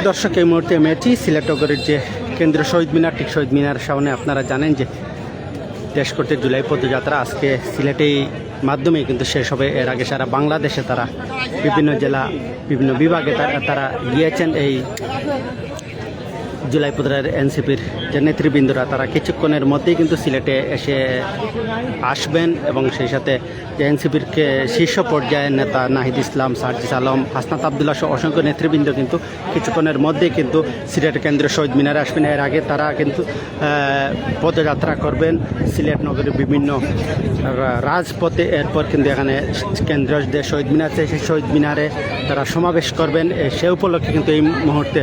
দর্শক, এই মুহূর্তে আমি আছি সিলেট নগরের যে কেন্দ্রীয় শহীদ মিনার, ঠিক শহীদ মিনার সামনে। আপনারা জানেন যে দেশ করতে জুলাই পদযাত্রা আজকে সিলেটেই মাধ্যমে কিন্তু শেষ হবে। এর আগে সারা বাংলাদেশে তারা বিভিন্ন জেলা, বিভিন্ন বিভাগে তারা গিয়েছেন। এই জুলাই পদযাত্রার এনসিপির যে নেতৃবৃন্দরা তারা কিছুক্ষণের মধ্যেই কিন্তু সিলেটে এসে আসবেন এবং সেই সাথে যে এনসিপির শীর্ষ পর্যায়ের নেতা নাহিদ ইসলাম, সার্জিস আলম, হাসনাত আবদুল্লাহ সহ অসংখ্য নেতৃবৃন্দ কিন্তু কিছুক্ষণের মধ্যেই কিন্তু সিলেট কেন্দ্রীয় শহীদ মিনারে আসবেন। এর আগে তারা কিন্তু পদযাত্রা করবেন সিলেট নগরের বিভিন্ন রাজপথে। এরপর কিন্তু এখানে কেন্দ্রীয় যে শহীদ মিনার আছে সেই শহীদ মিনারে তারা সমাবেশ করবেন। সে উপলক্ষে কিন্তু এই মুহূর্তে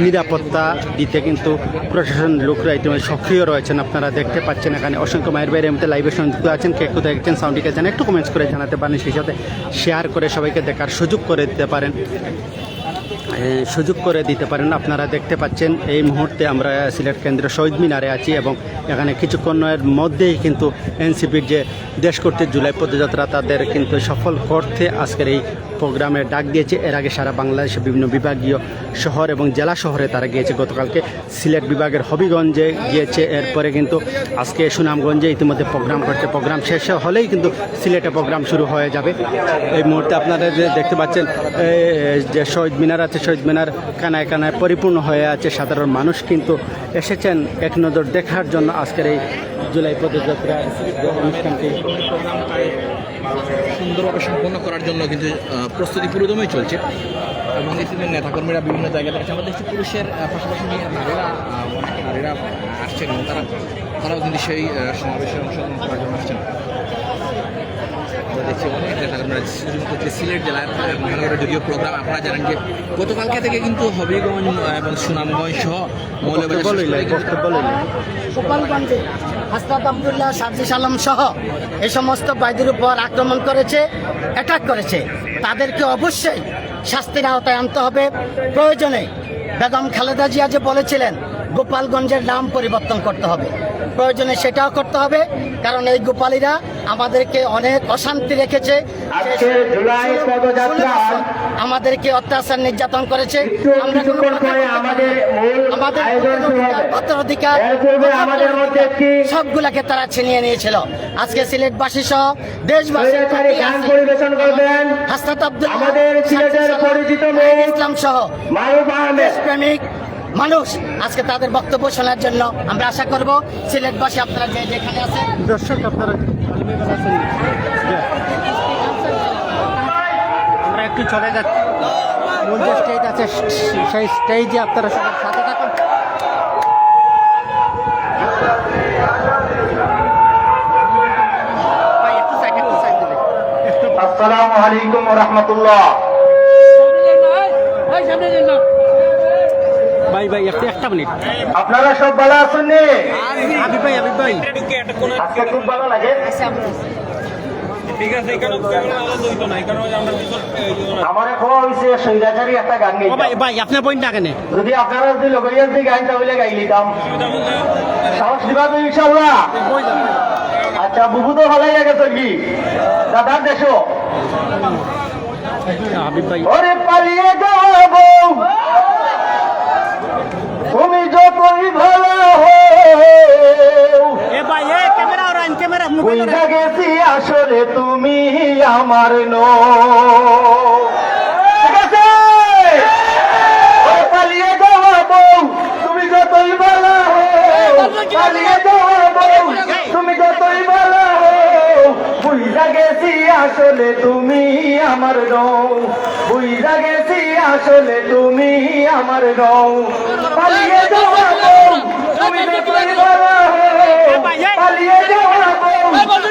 নিরাপত্তা দিতে কিন্তু প্রশাসন লোকরা ইতিমধ্যে সক্রিয় রয়েছেন। আপনারা দেখতে পাচ্ছেন এখানে অসংখ্য মায়ের বাইরে মধ্যে লাইভে সংযুক্ত আছেন। কে কোথায় দেখছেন সাউন্ডিকে জানেন, একটু কমেন্টস করে জানাতে পারেন, সেই সাথে শেয়ার করে সবাইকে দেখার সুযোগ করে দিতে পারেন। আপনারা দেখতে পাচ্ছেন এই মুহূর্তে আমরা সিলেট কেন্দ্রীয় শহীদ মিনারে আছি এবং এখানে কিছুক্ষণের মধ্যেই কিন্তু এনসিপির যে দেশ করতে জুলাই পদযাত্রা তাদের কিন্তু সফল করতে আজকের এই প্রোগ্রামে ডাক দিয়েছে। এর আগে সারা বাংলাদেশের বিভিন্ন বিভাগীয় শহর এবং জেলা শহরে তারা গিয়েছে। গতকালকে সিলেট বিভাগের হবিগঞ্জে গিয়েছে, এরপরে কিন্তু আজকে সুনামগঞ্জে ইতিমধ্যে প্রোগ্রাম করছে। প্রোগ্রাম শেষ হলেই কিন্তু সিলেটে প্রোগ্রাম শুরু হয়ে যাবে। এই মুহূর্তে আপনারা যে দেখতে পাচ্ছেন যে শহীদ মিনার আছে, শহীদ মিনার কানায় কানায় পরিপূর্ণ হয়ে আছে। সাধারণ মানুষ কিন্তু এসেছেন এক নজর দেখার জন্য আজকের এই জুলাই পদযাত্রার অনুষ্ঠানটি সুন্দরভাবে সম্পন্ন করার জন্য কিন্তু প্রস্তুতি পুরোদমে চলছে এবং ইতিমধ্যে নেতাকর্মীরা বিভিন্ন জায়গায় দেখছে। আমাদের দেশে পুরুষের পাশাপাশি অনেক নারীরা আসছেন এবং তারাও কিন্তু সেই সমাবেশে অংশগ্রহণ করার জন্য আসছেন। আমরা দেখছি অনেক নেতাকর্মীরা সিলেট জেলার মহানগরের যদিও প্রোগ্রাম আপনারা জানেন যে গতকালকে থেকে কিন্তু হবিগঞ্জ এবং সুনামগঞ্জ সহ গোপালগঞ্জে হাসনাত আবদুল্লাহ, সার্জিস আলম সহ এই সমস্ত বাইদের উপর আক্রমণ করেছে, অ্যাটাক করেছে। তাদেরকে অবশ্যই শাস্তির আওতায় আনতে হবে। প্রয়োজনে বেগম খালেদা জিয়া যে বলেছিলেন গোপালগঞ্জের নাম পরিবর্তন করতে হবে, প্রয়োজনে সেটাও করতে হবে। কারণ এই গোপালীরা আমাদেরকে অনেক অশান্তি রেখেছে, আমাদেরকে অত্যাচার নির্যাতন করেছে। আমাদের অধিকার সবগুলাকে তারা ছিনিয়ে নিয়েছিল। আজকে সিলেটবাসী সহ দেশবাসী হাসনাত আবদুল্লাহ, ইসলাম সহ দেশপ্রেমিক মানুষ আজকে তাদের বক্তব্য শোনার জন্য আমরা আশা করব সিলেটবাসী আপনারা যেখানে আছেন। দর্শক, আপনারা আমরা একটু চলে যাচ্ছি, মূল যে স্টেজ আছে সেই স্টেজে আপনারা সবার সাথে থাকুন। আসসালামু আলাইকুম ওয়া রাহমাতুল্লাহ। ভাই একটা মিনিট, আপনারা সব ভালো আছেন নি? হাবিব ভাই আজকে খুব ভালো লাগে। আমার খোয়া হয়েছে সৈরাচারী একটা গান গাই। ভাই আপনার পয়েন্ট না কেন? যদি আপনারা যদি লগরিয়া যদি গাইন তাহলে গাই লিতাম। সাহস দিবা তো ইনশাআল্লাহ। আচ্ছা, বুবু তো ভালোই গেছে কি দাদার দেশো হাবিব ভাই। ওরে পালিয়ে যাবো তুমি যতই ভালো বুঝা গেছি আসলে তুমি আমার পালিয়ে যাওয়া বউ তুমি যতই ভালো পালিয়ে যাওয়া বউ তুমি যতই ভালো বুঝা গেছি আসলে তুমি আমার বুঝা গেছি আসলে তুমি আমার পালিয়ে যাওয়া বউ তুমি যতই ভালো পালিয়ে যাওয়া বউ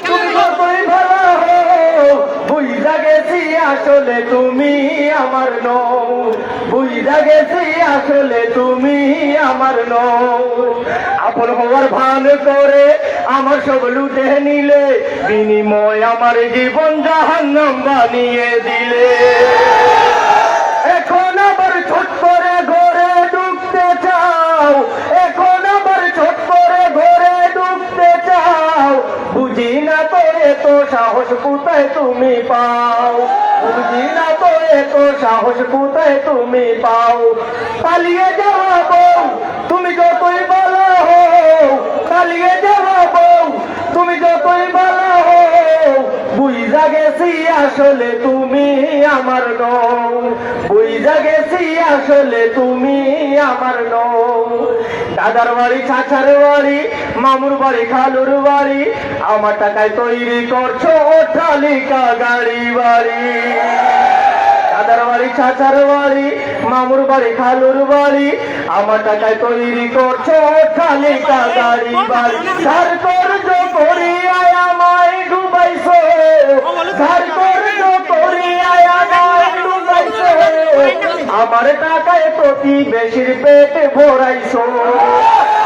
তুমি যতই ভালো বুঝা গেছি আসলে তুমি আমার বুঝা গেছি আসলে তুমি আমার আপন হওয়ার ভান করে আমার সব লুটে নিলে বিনিময় আমার জীবন জাহান্নাম বানিয়ে দিলে। এখন আবার ছোট করে ঘরে ঢুকতে চাও, এখন আবার ছোট করে ঘরে ঢুকতে চাও। বুঝি না তো এত সাহস কোথায় তুমি পাও, বুঝি না তো এত সাহস সাহস কোথায় তুমি পাও পালিয়ে যাওয়া বউ তুমি যতই ভালো হও পালিয়ে যাওয়া বউ তুমি যতই ভালো হও বুঝা গেছি আসলে তুমি আমার নও বুঝা গেছি আসলে তুমি আমার নও দাদার বাড়ি চাচার বাড়ি মামুর বাড়ি খালুর বাড়ি আমার টাকায় তৈরি করছো অট্টালিকা গাড়ি বাড়ি দাদার বাড়ি চাচার বাড়ি মামুর বাড়ি খালুর বাড়ি আমার টাকায় তৈরি করছো অট্টালিকা গাড়ি বাড়ি ধার কর্জ করিয়ায় আমায় ডুবাইছো ধার কর্জ করিয়ায় আমায় ডুবাইছো আমার টাকায় প্রতিবেশীর পেটে ভরাইছো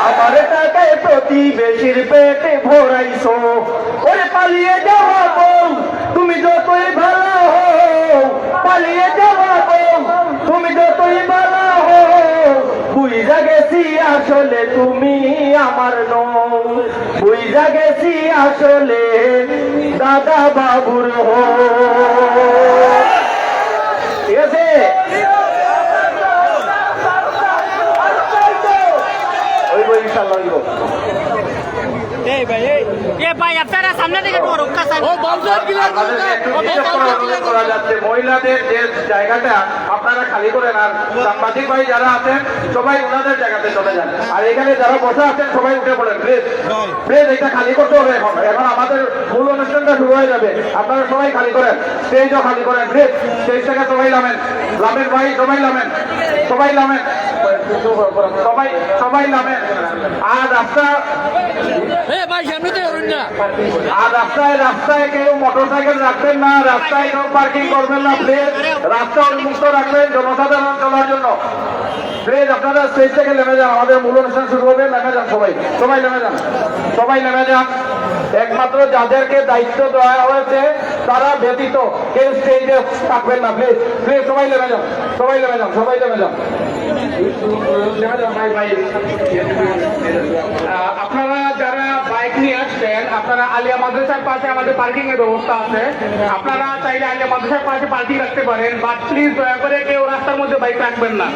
আমার টাকায় প্রতিবেশীর পেটে ভরাইছো ওরে পালিয়ে যাওয়া বউ তুমি যতই ভালো হও পালিয়ে যাওয়া বউ তুমি যতই ভালো হও বুঝা গেছি আসলে তুমি আমার নও বুঝা গেছি আসলে দাদা বাবুর হও ঠিক আছে ওই বই ইনশাআল্লাহ হইব ভাই আপনারা সামনে থেকে করা যাচ্ছে মহিলাদের যে জায়গাটা আপনারা খালি করেন আর সাংবাদিক ভাই যারা আছেন সবাই ওনাদের জায়গাতে চলে যান আর এখানে যারা বসে আছেন সবাই উঠে পড়েন প্লিজ প্লিজ এটা খালি করতে হবে এখন এখন আমাদের মূল অনুষ্ঠানটা শুরু হয়ে যাবে আপনারা সবাই খালি করেন স্টেজও খালি করেন প্লিজ স্টেজ থেকে সবাই নামেন নামেন ভাই সবাই নামেন সবাই নামেন সবাই সবাই নামেন আর রাস্তা আর রাস্তায় কেউ মোটরসাইকেল রাখবেন না রাস্তায় কেউ পার্কিং করবেন না প্লিজ রাস্তা উন্মুক্ত রাখবেন জনসাধারণ চলার জন্য প্লিজ আপনারা স্টেজ থেকে নেমে যান আমাদের মূল অনুষ্ঠান শুরু হবে নেমে যান সবাই সবাই নেমে যান সবাই নেমে যান একমাত্র যাদেরকে দায়িত্ব দেওয়া হয়েছে তারা ব্যতীত কেউ স্টেজে থাকবেন না প্লিজ প্লিজ সবাই নেমে যান সবাই নেমে যান সবাই নেমে যান আপনারা যারা বাইক নিয়ে আসছেন আপনারা আলিয়া মাদ্রাসার পাশে আমাদের পার্কিং এর ব্যবস্থা আছে আপনারা চাইলে আলিয়া মাদ্রাসার পাশে পার্কিং রাখতে পারেন বাট প্লিজ দয়া করে কেউ রাস্তার মধ্যে বাইক রাখবেন না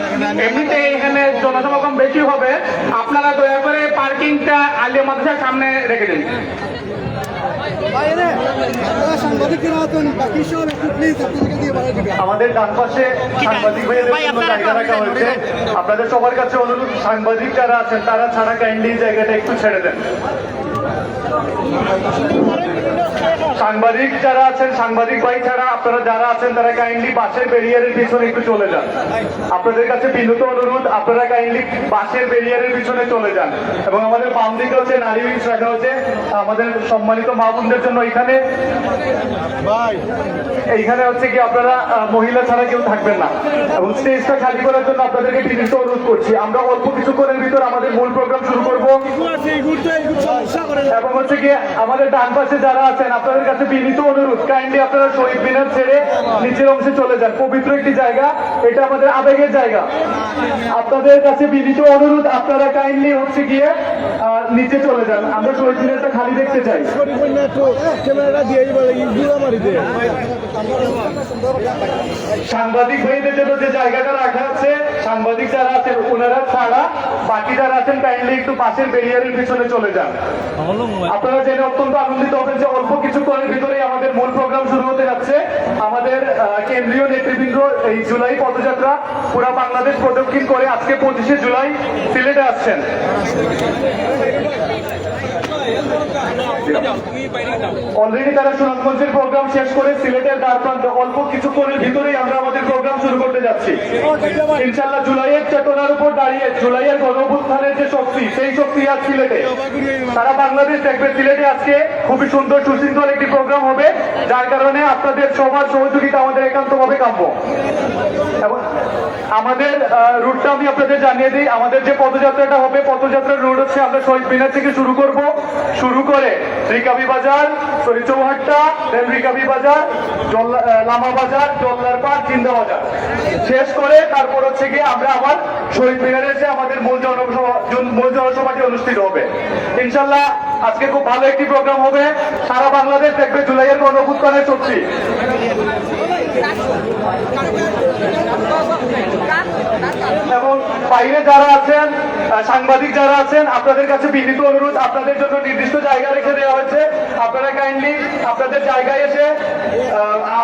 এমনিতে এখানে জনসমাগম বেশি হবে আপনারা দয়া করে পার্কিংটা আলিয়া মাদ্রাসার সামনে রেখে দিন আমাদের ডান পাশে সাংবাদিক ভাইদের জন্য জায়গা রাখা হয়েছে আপনাদের সবার কাছে অনুরোধ সাংবাদিক যারা আছেন তারা ছাড়া কাইন্ডলি জায়গাটা একটু ছেড়ে দেন সাংবাদিক যারা আছেন সাংবাদিক ভাই ছাড়া আপনারা যারা আছেন তারা কাইন্ডলি বাসের ব্যারিয়ারের পিছনে একটু চলে যান আপনাদের কাছে বিনীত অনুরোধ আপনারা কাইন্ডলি বাসের ব্যারিয়ারের পিছনে চলে যান এবং আমাদের বাম দিকে হচ্ছে নারী উইংস রাখা হচ্ছে আমাদের সম্মানিত মা বোনদের জন্য এইখানে হচ্ছে কি আপনারা মহিলা ছাড়া কেউ থাকবেন না এবং স্টেজটা খালি করার জন্য আপনাদেরকে বিনীত অনুরোধ করছি আমরা অল্প কিছুক্ষণের ভিতর আমাদের মূল প্রোগ্রাম শুরু করবো এবং হচ্ছে কি আমাদের ডান পাশে যারা আছেন আপনাদের কাছে বিনীত অনুরোধ কাইন্ডলি আপনারা শহীদ মিনার ছেড়ে নিচের অংশে চলে যান পবিত্র একটি জায়গা এটা আমাদের আবেগের জায়গা আপনাদের কাছে বিনীত অনুরোধ আপনারা কাইন্ডলি হচ্ছে গিয়ে নিচে চলে যান আমরা শহীদ মিনারটা খালি দেখতে চাই সাংবাদিক ভাইদের জন্য যে জায়গাটা রাখা আছে সাংবাদিক যারা আছেন ওনারা ছাড়া বাকি যারা আছেন কাইন্ডলি একটু পাশের ব্যারিয়ারের পিছনে চলে যান আপনারা জেনে অত্যন্ত আনন্দিত হবেন যে অল্প কিছুক্ষণের ভিতরেই আমাদের মূল প্রোগ্রাম শুরু হতে যাচ্ছে আমাদের কেন্দ্রীয় নেতৃবৃন্দ এই জুলাই পদযাত্রা পুরা বাংলাদেশ প্রদক্ষিণ করে আজকে 25শে জুলাই সিলেটে আসছেন অলরেডি তারা সুনামগঞ্জের প্রোগ্রাম শেষ করে সিলেটের দ্বারপ্রান্তে অল্প কিছুক্ষণের ভিতরেই আমরা আমাদের প্রোগ্রাম শুরু করতে যাচ্ছি ইনশাআল্লাহ জুলাইয়ের চেতনার উপর দাঁড়িয়ে জুলাইয়ের গণঅভ্যুত্থানের যে শক্তি সেই শক্তি আজ সিলেটে সারা বাংলাদেশ দেখবে সিলেটে আজকে খুবই সুন্দর সুশৃঙ্খল একটি প্রোগ্রাম হবে যার কারণে আপনাদের সবার সহযোগিতা আমাদের একান্তভাবে কাম্য এবং আমাদের রুটটা আমি আপনাদের জানিয়ে দিই আমাদের যে পদযাত্রাটা হবে পদযাত্রার রুট হচ্ছে আমরা শহীদ মিনার থেকে শুরু করব শুরু করে রিকাবি বাজার চৌহাট্টা দেন রিকাবি বাজার লামা বাজার জল্লার পাড় জিন্দা বাজার শেষ করে তারপর হচ্ছে গিয়ে আমরা আবার শহীদ মিনারে এসে আমাদের মূল জনসভাটি অনুষ্ঠিত হবে ইনশাল্লাহ আজকে খুব ভালো একটি প্রোগ্রাম হবে সারা বাংলাদেশ দেখবে জুলাইয়ের গণঅভ্যুত্থানের শক্তি বাইরে যারা আছেন সাংবাদিক যারা আছেন আপনাদের কাছে বিনীত অনুরোধ, আপনাদের জন্য নির্দিষ্ট জায়গা রেখে দেওয়া হয়েছে, আপনারা কাইন্ডলি আপনাদের জায়গায় এসে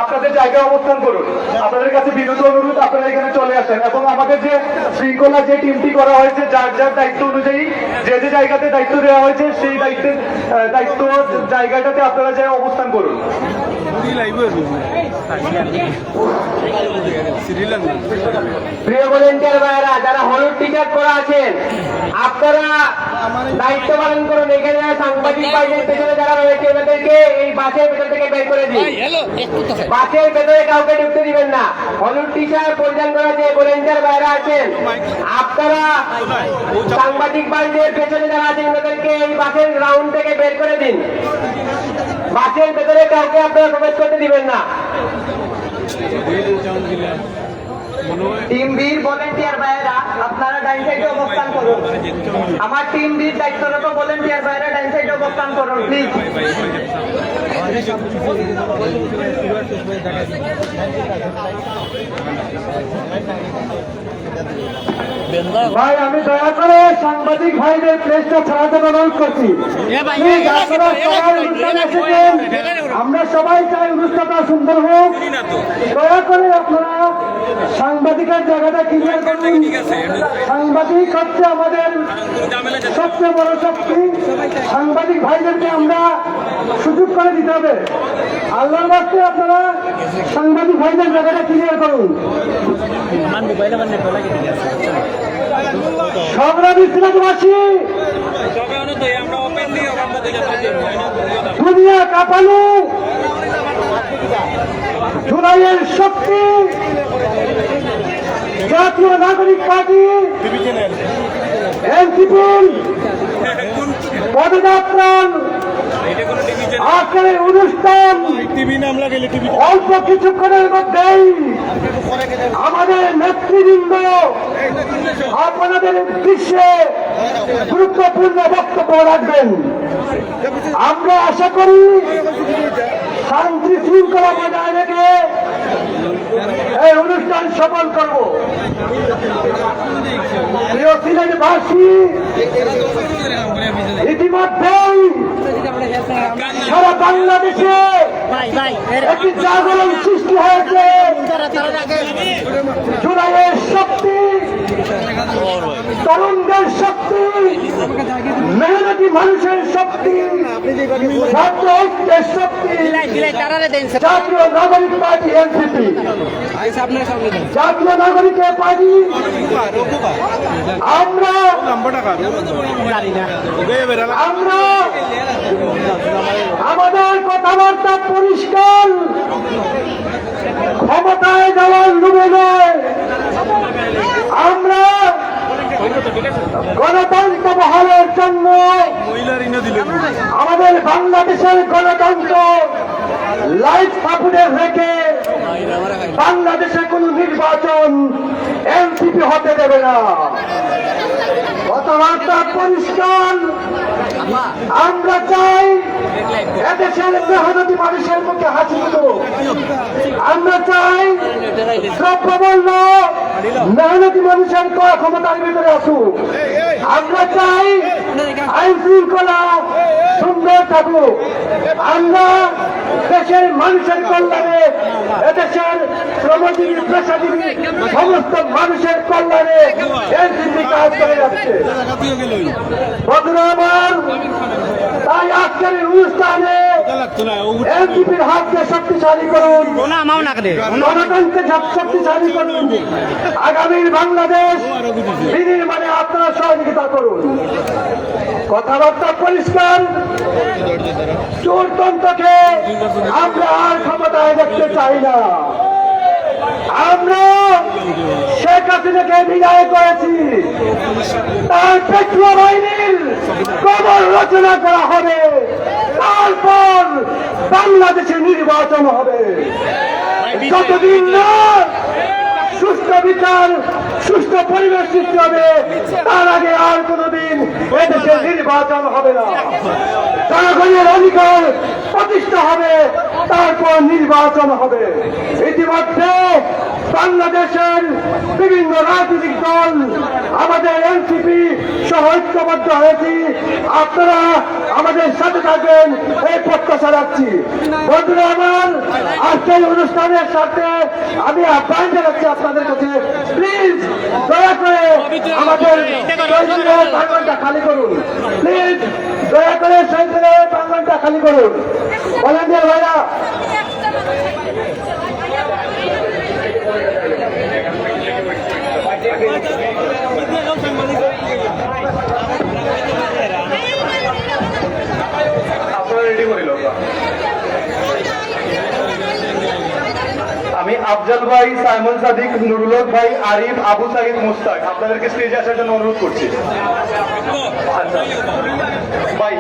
আপনাদের জায়গায় অবস্থান করুন। আপনাদের কাছে বিনীত অনুরোধ আপনারা এখানে চলে আসেন এবং আমাদের যে শৃঙ্খলা যে টিমটি করা হয়েছে যার যার দায়িত্ব অনুযায়ী যে যে জায়গাতে দায়িত্ব দেওয়া হয়েছে সেই দায়িত্ব জায়গাটাতে আপনারা যে অবস্থান করুন। প্রিয় ভলেন্টিয়ার ভাইয়েরা যারা হলুদ টি শার্ট পরা আছেন আপনারা দায়িত্ব পালন করুন। এখানে সাংবাদিক ভাইদের পেছনে যারা রয়েছে ওদেরকে এই বাসের ভেতর থেকে বের করে দিন। বাসের ভেতরে কাউকে ঢুকতে দিবেন না। হলুদ টি শার্ট পরিধান করা যে ভলেন্টিয়ার ভাইয়েরা আছেন আপনারা সাংবাদিক ভাইদের পেছনে যারা আছেন ওদেরকে এই বাসের গ্রাউন্ড থেকে বের করে দিন। বাসের ভেতরে কাউকে আপনারা প্রবেশ করতে দিবেন না। টিম বির ভলেন্টিয়ার ভাইয়েরা আপনারা ডাইন সাইডে অবস্থান করুন। আমার টিম বির দায়িত্বরত ভলেন্টিয়ার ভাইয়েরা ডাইন সাইডে অবস্থান করুন প্লিজ। ভাই আমি দয়া করে সাংবাদিক ভাইদের প্রেসটা ছাড়াতে অনুরোধ করছি। Please, আপনারা সবাই অনুষ্ঠানে এসেছেন, আমরা সবাই চাই অনুষ্ঠানটা সুন্দর হোক। দয়া করে আপনারা সাংবাদিকের জায়গাটা ক্লিয়ার করুন। সাংবাদিক হচ্ছে আমাদের সবচেয়ে বড় শক্তি। সাংবাদিক ভাইদেরকে আমরা সুযোগ করে দিতে হবে। আল্লাহর বাস্তে আপনারা সাংবাদিক ভাইদের জায়গাটা ক্লিয়ার করুন। সংগ্রামী সিলেটবাসী, দুনিয়া কাঁপানো জুলাইয়ের শক্তি জাতীয় নাগরিক পার্টি এনসিপি পদযাত্রার আজকের অনুষ্ঠান অল্প কিছুক্ষণের মধ্যেই আমাদের নেতৃবৃন্দ আপনাদের দৃশ্যে গুরুত্বপূর্ণ বক্তব্য রাখবেন। আমরা আশা করি শান্তি শৃঙ্খলা বজায় রেখে এই অনুষ্ঠান সফল করব। প্রিয় সিলেটবাসী, ইতিমধ্যেই সারা বাংলাদেশে একটি জাগরণ সৃষ্টি হয়েছে। জুলাইয়ের শক্তি, তরুণদের শক্তি, মেহনতি মানুষের শক্তি, ছাত্র ঐক্যের শক্তি, জাতীয় নাগরিক পার্টি এনসিপি, জাতীয় নাগরিক পার্টি আমরা আমাদের কথাবার্তা পরিষ্কার, ক্ষমতায় যাওয়ার লোভে নয়। আমরা গণতন্ত্র বহালের জন্য আমাদের বাংলাদেশের গণতন্ত্র লাইফ সাপোর্টে রেখে বাংলাদেশে কোন নির্বাচন এনসিপি হতে দেবে না। কথাবার্তা পরিষ্কার, আমরা চাই এদেশের মেহনতি মানুষের মুখে হাসি ফুটুক। আমরা চাই দ্রব্যমূল্য মেহনতি মানুষের ক্ষমতার ভিতরে আসুক। আমরা চাই আইন শৃঙ্খলা সুন্দর থাকুক। আমরা দেশের মানুষের কল্যাণে, এদেশের শ্রমজীবী পেশাজীবী সমস্ত মানুষের কল্যাণে এনসিপি কাজ করে যাচ্ছে। বন্ধুরা আমার, তাই আজকের অনুষ্ঠানে এনসিপির হাতকে শক্তিশালী করুন, গণতন্ত্রকে শক্তিশালী করুন। আগামীর বাংলাদেশ বিনির্মাণে আপনারা সহযোগিতা করুন। কথাবার্তা পরিষ্কার, চোরতন্ত্রকে আমরা আর ক্ষমতায় দেখতে চাই না। আমরা শেখ হাসিনাকে বিদায় করেছি, তার পেট্রো বাহিনীর কবর রচনা করা হবে, তারপর বাংলাদেশে নির্বাচন হবে। যতদিন না সুষ্ঠু বিচার, সুষ্ঠু পরিবেশ সৃষ্টি হবে, তার আগে আর কোনদিন এদেশে নির্বাচন হবে না। জনগণের অধিকার প্রতিষ্ঠা হবে, তারপর নির্বাচন হবে। ইতিমধ্যে বাংলাদেশের বিভিন্ন রাজনৈতিক দল এনসিপি সহ ঐক্যবদ্ধ হয়েছি, আপনারা আমাদের সাথে থাকবেন এই প্রত্যাশা রাখছি। বন্ধুরা আমার, আজকের অনুষ্ঠানের সাথে আমি আহ্বান জানাচ্ছি আপনাদের কাছে, প্লিজ দয়া করে আমাদের শহীদের প্রাঙ্গণটা খালি করুন। প্লিজ দয়া করে শহীদের প্রাঙ্গণটা খালি করুন। ভলান্টিয়ার ভাইরা, আপনারা রেডি করিল। আমি আফজাল ভাই, সাইমন সাদিক, নুরুল হক ভাই, আরিফ, আবু সাইদ, মুস্তাক আপনাদেরকে স্টেজে আসার জন্য অনুরোধ করছি। আচ্ছা ভাই।